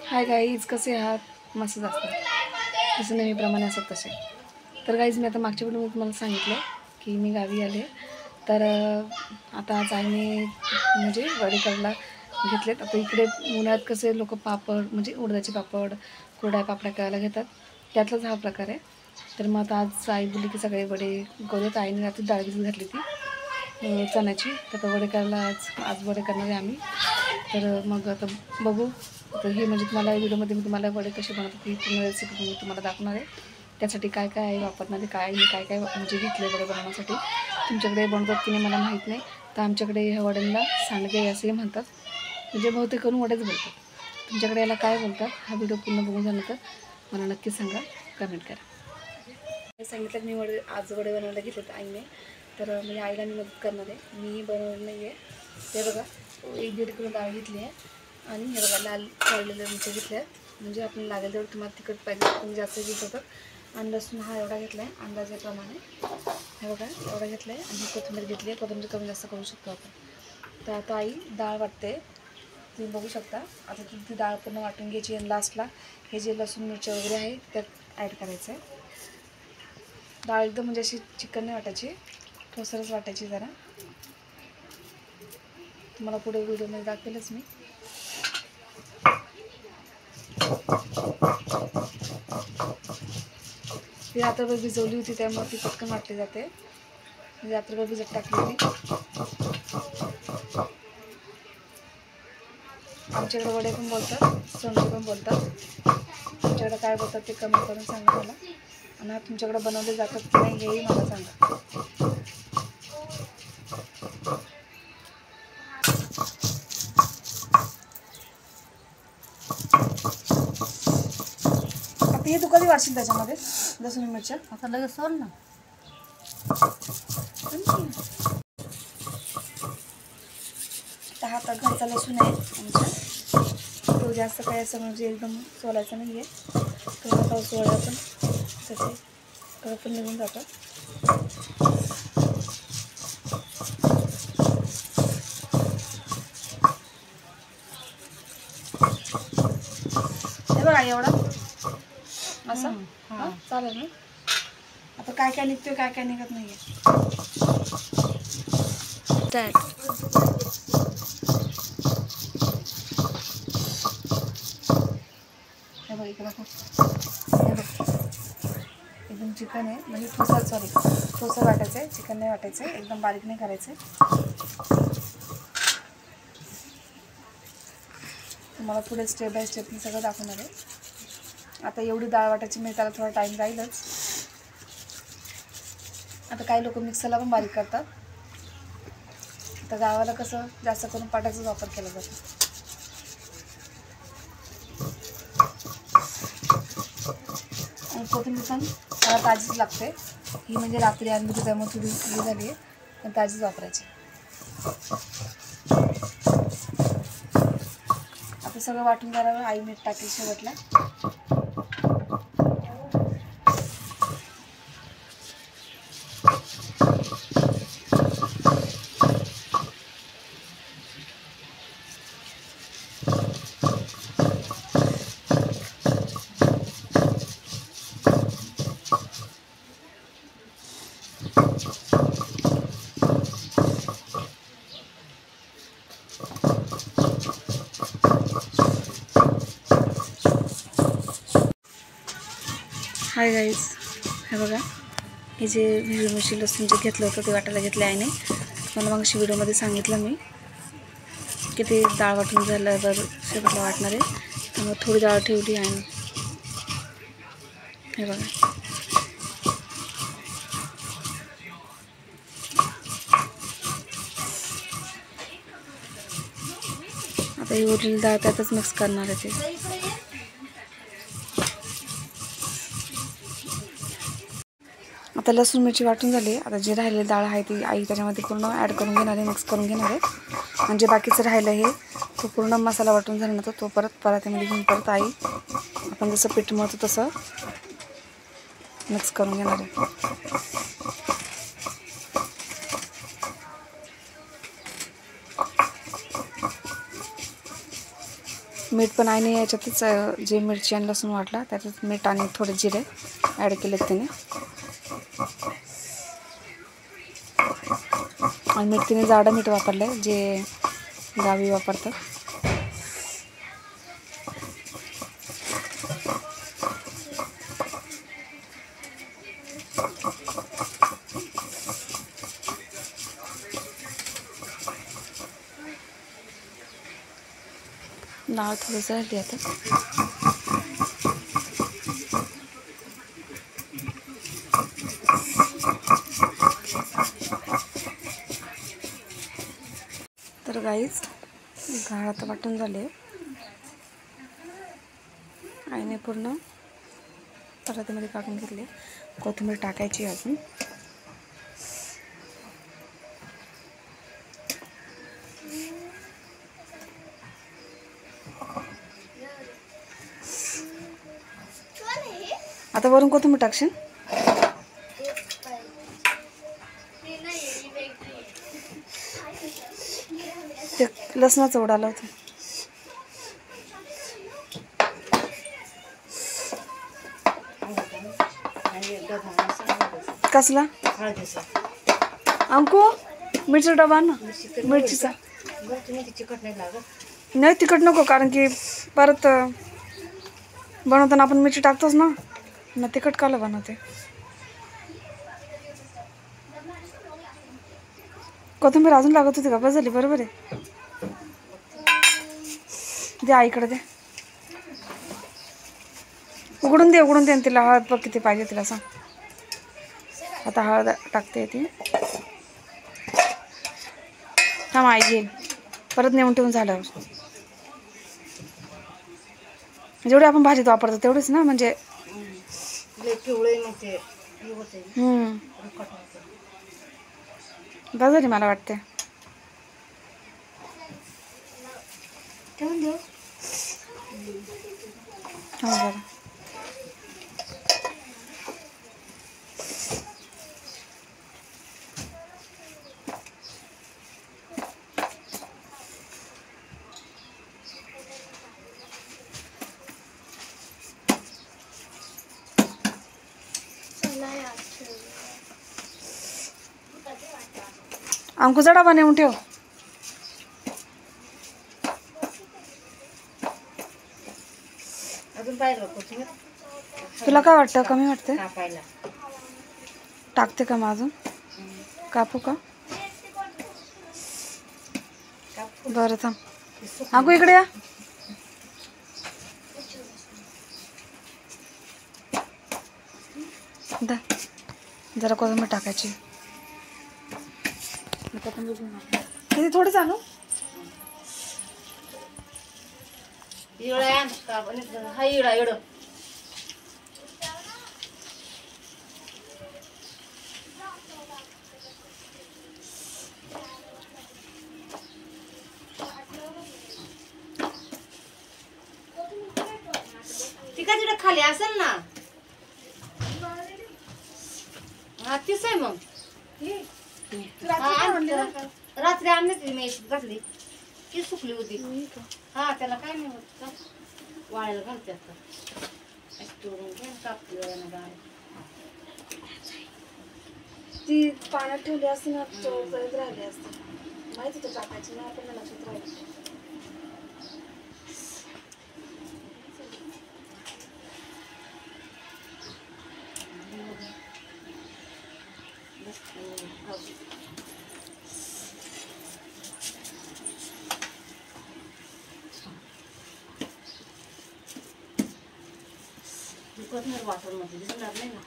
Hi guys, कसे आहात? मस्त असतात जसं नेहमीप्रमाणे असतात तसे. तर गाईज, मी आता मागच्या व्हिडिओमध्ये तुम्हाला सांगितलं की मी गावी आले. तर आता आज आईने म्हणजे वडे करायला घेतलेत. आता इकडे उन्हाळ्यात कसे लोक पापड म्हणजे उडदाचे पापड, कुरड्या पापड्या करायला घेतात, त्यातलाच हा प्रकार आहे. तर मग आता आज आई बोलली की सगळे वडे करूयात. आईने रात्री डाळ भिजत घातली ती चण्याची. तर आता वडे करायला आज वडे करणार आहे आम्ही. तर मग आता बघू. तर हे म्हणजे तुम्हाला व्हिडिओमध्ये मी तुम्हाला वडे कसे बनवतात ही पूर्ण रेसिपी मी तुम्हाला दाखवणार आहे. त्यासाठी काय काय आहे वापरणार आहे, काय काय काय म्हणजे घेतले वडे बनवण्यासाठी. तुमच्याकडे बनवतात की नाही मला माहीत नाही. तर आमच्याकडे ह्या वड्यांना सांडगे असे म्हणतात, म्हणजे बहुतेक करून वडेच बोलतात. तुमच्याकडे याला काय बोलतात हा व्हिडिओ पूर्ण बघून झाल्यानंतर मला नक्की सांगा, कमेंट करा. सांगितलं मी आज वडे बनवायला घेतलेत आईने. तर म्हणजे आईला मी मदत करणार आहे, मी बनवलं नाही आहे. ते बघा, 1-1.5 किलो डाळ घेतली आहे आणि हे बघा लाल काढलेले मिरच्या घेतल्या आहेत. म्हणजे आपल्याला लागेल तेवढं तुम्हाला तिखट पाहिजे तुम्ही जास्त घेत होतात. आणि लसूण हा एवढा घेतला आहे अंदाजाप्रमाणे. हे बघा एवढा घेतला आहे. आणि कोथिंबीर घेतली आहे, कोथिंबीर कमी जास्त करू शकतो आपण. तर आता आई डाळ वाटते, तुम्ही बघू शकता. आता ती डाळ पूर्ण वाटून घ्यायची आणि लास्टला हे जे लसूण मिरच्या वगैरे आहे त्यात ॲड करायचं आहे. डाळ एकदम म्हणजे अशी चिकन नाही वाटायची, ठोसरच वाटायची जरा. तुम्हाला पुढे व्हिडिओमध्ये दाखवेलच मी. ती रात्रभर भिजवली होती त्यामुळे ती पटकन वाटली जाते. रात्रभर भिजत टाकली होती. आमच्याकडे वडे पण बोलतात, सोंडे पण बोलतात. तुमच्याकडे काय बोलतात ते कमेंट करून सांगा मला. आणि तुमच्याकडे बनवले जातात की नाही हेही मला सांगा. आता हे तू कधी वाटशील त्याच्यामध्ये लसूण मिरच्या? आता लगेच सोल ना. हा घरचा लसूण आहे आमचा. तो जास्त काय असं म्हणजे एकदम सोलायचा नाही आहे. थोडा पाऊस सोळा पण त्याचे कलर पण निघून जातं. हे बघा एवढा असं हां चालेल ना. आता काय काय निघतोय काय काय निघत नाही आहे. हे बघ इकडं हे बघ एकदम चिकन आहे, म्हणजे ठोसर वाटायचं आहे, चिकन नाही वाटायचं आहे, एकदम बारीक नाही करायचं आहे. तुम्हाला पुढे स्टेप बाय स्टेप मी सगळं दाखवणार आहे. आता एवढी डाळ वाटायची म्हणजे त्याला थोडा टाईम जाईलच. आता काही लोक मिक्सरला पण बारीक करतात. आता गावाला कसं जास्त करून पाट्याचाच वापर केला जातो. आणि कोथिंबीर पण मला ताजीच लागते. ही म्हणजे रात्री आणली होती त्यामुळे थोडी हे झाली आहे, पण ताजीच वापरायची. आता सगळं वाटून झाल्यावर आई मीठ टाकेल शेवटला. हाय गाईज, हे बघा हे जे हिरवी लसूण जे घेतलं होतं ते वाटायला घेतलं आहे. मला मग व्हिडिओमध्ये सांगितलं मी की ते डाळ वाटून झाल्यावर शेवटला वाटणार आहे, त्यामुळे थोडी डाळ ठेवली आहे. हे बघा आता ही उरलेली डाळ त्यातच मिक्स करणार आहे ते. आता लसूण मिरची वाटून झाली. आता जी राहिलेली डाळ आहे ती आई त्याच्यामध्ये पूर्ण ॲड करून घेणार आहे, मिक्स करून घेणार आहे. म्हणजे बाकीचं राहिलं हे तो पूर्ण मसाला वाटून झाल्यानंतर तो परत परातीमध्ये घेऊन परत आई आपण जसं पीठ मळतो तसं मिक्स करून घेणार आहे. मीठ पण आईने याच्यातच जे मिरची आणि लसूण वाटला त्याच्यात मीठ आणि थोडे जिरे ॲड केलेत तिने. आणि मीठ तिने जाडं मीठ वापरलं आहे जे गावी वापरतात. डाळ थोडंसं हलली आता. तर गाईच डाळ आता वाटून झाली आहे. आईने पूर्ण परातीमध्ये काढून घेतले. कोथिंबीर टाकायची अजून. आता वरून कोथिंबीर टाकशील. ते लसणाचं उडालं होतं. कसला अंकू मिरची डबा ना. मिरचीचा नाही तिखट नको कारण की परत बनवताना आपण मिरची टाकतोच ना. मग तिखट काला बनवते. कोथिंबीर अजून लागत होती का? बस झाली. बरोबर आहे. दे आईकडे दे. उघडून दे उघडून दे. तिला हळद बघ किती पाहिजे तिला सांग. आता हळद टाकते ती. थांब आई घेईल परत नेऊन ठेवून झाल्यावर. जेवढे आपण भाजीत वापरतो तेवढेच ना म्हणजे. बस झाली मला वाटते. ठेवून देऊ. बरं अंकुचा डबा नेऊन ठेव. तुला काय वाटतं? कमी वाटते? टाकते का मग अजून? कापू का? बरं थांब. अंकू इकडे या. जरा कोथिंबीर टाकायची. किती थोडं चालू. तिकडे खाली असेल ना. हा तीच आहे मग. रात्री आणली मी घातली ती सुकली होती. हा त्याला काय नाही होत. वाळायला घालते आता. ती पाण्यात ठेवली असती ना चोळत राहिली असते. माहिती तर टाकायची ना आपण लक्षात राहिली. वाटर मध्ये दिसणार नाही ना.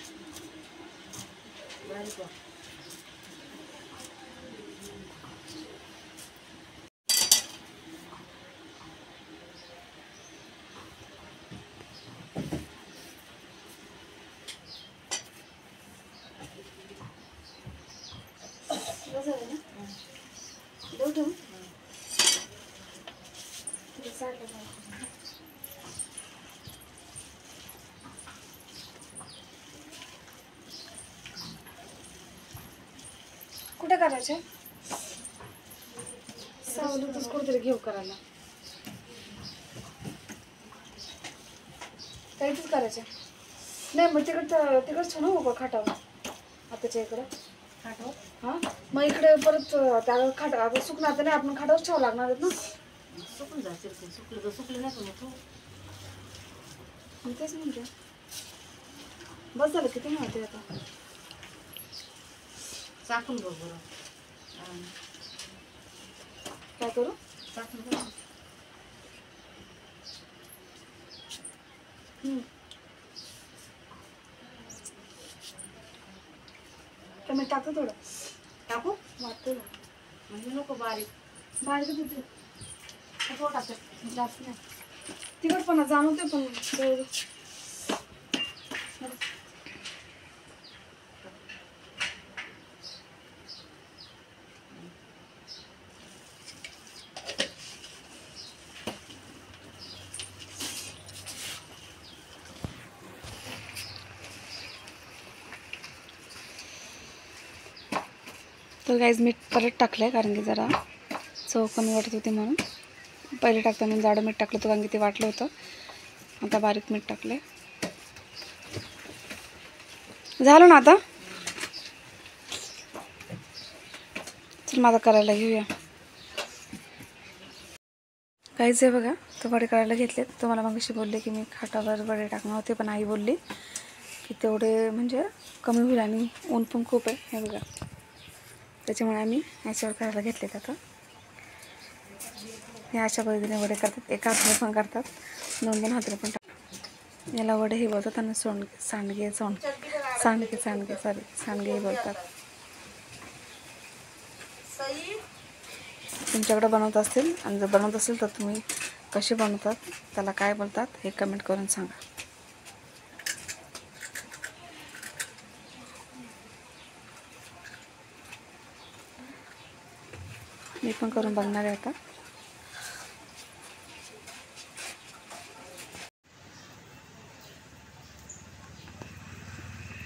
कुठे करायचे? सावलीतच कुठेतरी घेऊ करायला. तर इथंच करायचं. नाही मग तिकडच ना उभं खाटावर आताच्या इकडं खाटो हां. मग इकडे परत त्या खाट आता सुकणार तर नाही, आपण खाटावर ठेवावं लागणार आहेत ना. सुकून जातील ते. सुकले तर सुकले नाही तुम्ही तू मी तेच म्हणते. बस झालं किती माहिती आता. चाकून बघ बरं. काय करू? चाकून बघ. तर मी टाकतो थोडं. टाकू वाटतं ना म्हणजे नको बारीक. बाहेर देते थोडं टाकते जास्त नाही. तिखटपणा जाणवते पण तेवढं. तर गाईज मीठ परत टाकलं आहे कारण की जरा चव कमी वाटत होती म्हणून. पहिले टाकताना जाडं मीठ टाकलं होतं कारण की ते वाटलं होतं. आता बारीक मीठ टाकलं आहे. झालं ना आता. चल माझा करायला घेऊया. काहीच आहे बघा, तर वडे करायला घेतलेत. तुम्हाला मग अशी बोलले की मी खाटावर वडे टाकणार होते, पण आई बोलली की तेवढे म्हणजे कमी होईल आणि ऊन पण खूप आहे हे बघा. त्याच्यामुळे आम्ही याच्यावर करायला घेतलेत. आता हे अशा पद्धतीने वडे करतात. एका हाताने पण करतात, 2-2 हाताने पण टाकतात. याला वडे हे बोलतात आणि सांडगे सांडगे हे बोलतात. तुमच्याकडे बनवत असतील आणि जर बनवत असेल तर तुम्ही कसे बनवतात, त्याला काय बोलतात हे कमेंट करून सांगा. मी पण करून बघणार आहे आता.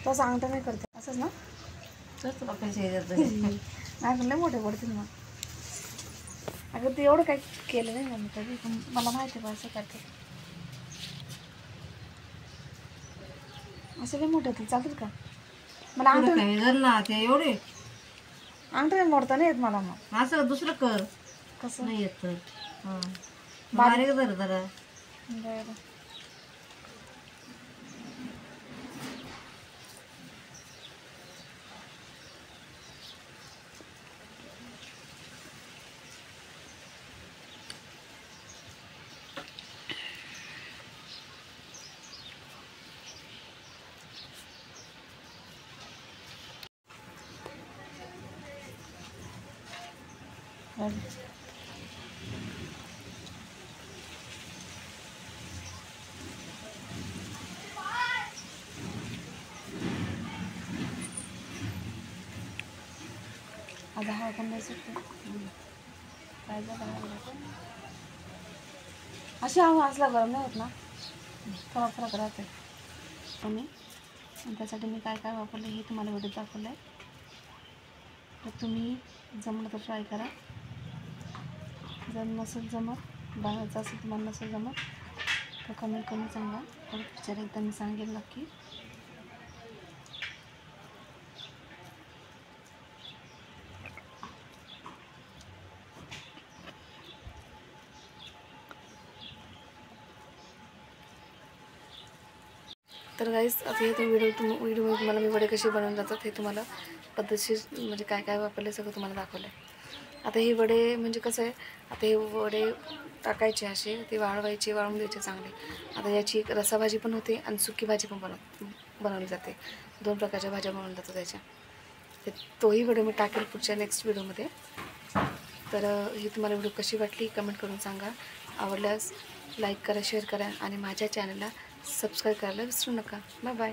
तो सांगता नाही करते असंच ना. तुला पैसे येतात नाही पण लय मोठे पडतील मग. अगं ते एवढं काही केलं नाही ना मी कधी, पण मला माहिती आहे असं करते. असे लय मोठे होतील चालतील का? मला ना ते एवढे अंगठे मोडता नाही येत मला. मग असं दुसरं कर. कसं नाही येत तर बारीक धर जरा. बरं. आज हवा पण नाही सुटते. काय झालं अशी हवा असला गरम नाही होत ना, थोडा फरक राहते. आणि त्यासाठी मी काय काय वापरले हे तुम्हाला व्हिडिओ दाखवलं आहे. तर तुम्ही जमलं तर ट्राय करा. जर नसेल जमत, बाहेरचं असेल तुम्हाला नसेल जमत तर कमेंट करून सांगा. तर पिक्चर एकदा मी सांगेल नक्की. तर गाईस आता हे व्हिडिओ तुम्हाला मी वडे कसे बनवून जातात हे तुम्हाला पद्धतशीर म्हणजे काय काय वापरले सगळं तुम्हाला दाखवलं आहे. आता हे वडे म्हणजे कसं आहे, आता हे वडे टाकायचे असे, ते वाळवायचे, वाळून द्यायचे चांगले. आता याची एक रसाभाजी पण होते आणि सुकी भाजी पण बनवली जाते. 2 प्रकारच्या भाज्या बनवल्या जातात त्याच्या. तोही व्हिडिओ मी टाकेल पुढच्या नेक्स्ट व्हिडिओमध्ये. तर ही तुम्हाला व्हिडिओ कशी वाटली कमेंट करून सांगा. आवडल्यास लाईक करा, शेअर करा आणि माझ्या चॅनलला सबस्क्राईब करायला विसरू नका. Bye bye.